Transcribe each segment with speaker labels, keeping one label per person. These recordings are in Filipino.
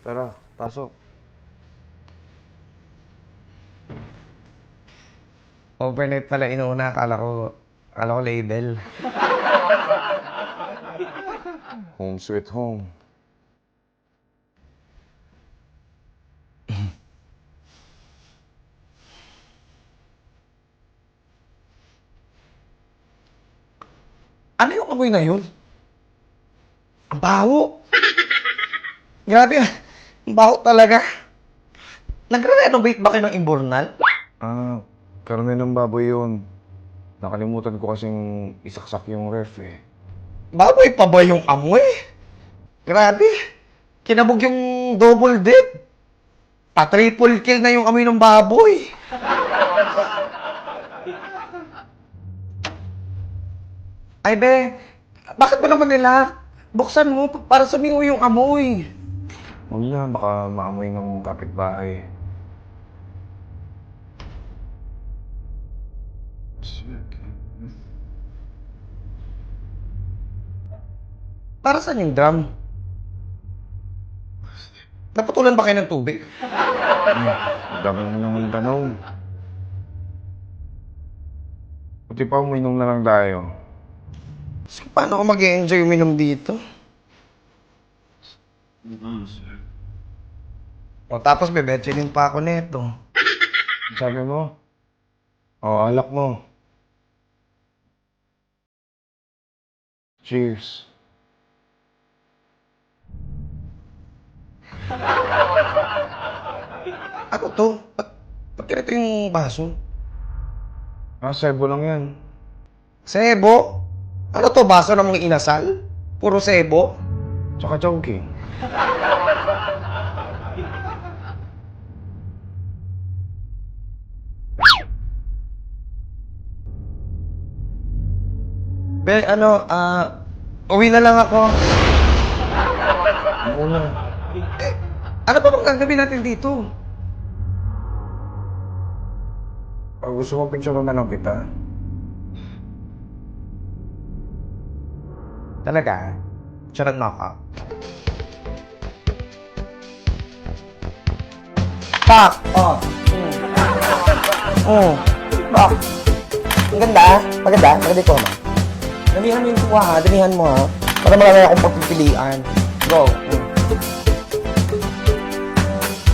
Speaker 1: Tara, pasok.
Speaker 2: Overnight pala inuuna, akala ko label.
Speaker 1: Home sweet home.
Speaker 2: Ano yung amoy na yun? Ang baho! Grabe, ang baho talaga. Nagre-renovate ba kayo ng imbornal?
Speaker 1: Karne ng baboy yun. Nakalimutan ko kasing isaksak yung ref eh.
Speaker 2: Baboy pa ba yung amoy? Grabe, kinabog yung double dip. Pa-triple kill na yung amoy ng baboy. Ay be, bakit ba naman nila? Buksan mo para sumingo yung amoy.
Speaker 1: Huwag na, baka maamoy ng kapitbahay.
Speaker 2: Para saan yung drum? Naputulan ba kayo ng tubig?
Speaker 1: Ang dami mo naman tanong. Buti pa uminom na lang tayo.
Speaker 2: So, paano ako mag-e-enjoy uminom dito? O tapos bebetchinin pa ako neto.
Speaker 1: Sabi mo? Alak mo. Cheers.
Speaker 2: Ano to? Ba't ganito yung baso?
Speaker 1: Sebo lang yan.
Speaker 2: Sebo? Ano to, baso ng mga inasal? Puro sebo?
Speaker 1: Tsaka chowking.
Speaker 2: Be, uwi na lang ako.
Speaker 1: Ano na?
Speaker 2: Ano pa bang gagawin natin dito?
Speaker 1: Pag gusto mo picture na lang kita.
Speaker 2: Talaga? Charot mo ako. Pak! Oh. Pak! Ang ganda ah. Maganda? Maganda ko ma. Damihan mo yung kuha ha. Damihan mo ha. Para marami akong pagpipilian. Go.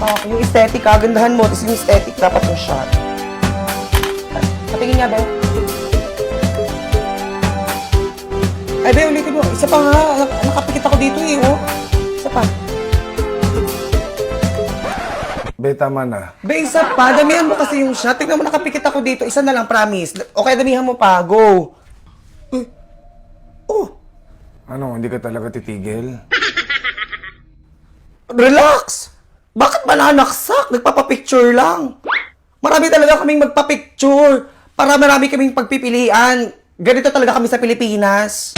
Speaker 2: Pak, yung aesthetic ha. Gandahan mo. Tapos yung aesthetic dapat yung shot. Patingin nga, Be. Ay, Be, ulitin mo. Isa pa nga. Nakapikit ako dito eh, oh. Isa pa.
Speaker 1: Be, tama na.
Speaker 2: Be, isa pa. Damihan mo kasi yung shot. Tignan mo, nakapikit ako dito. Isa na lang, promise. O kaya damihan mo pa. Go. Oh.
Speaker 1: Ano, hindi ka talaga titigil?
Speaker 2: Relax. Bakit ba nanaksak? Nagpapapicture lang. Marami talaga kaming magpapicture. Para marami kaming pagpipilian. Ganito talaga kami sa Pilipinas.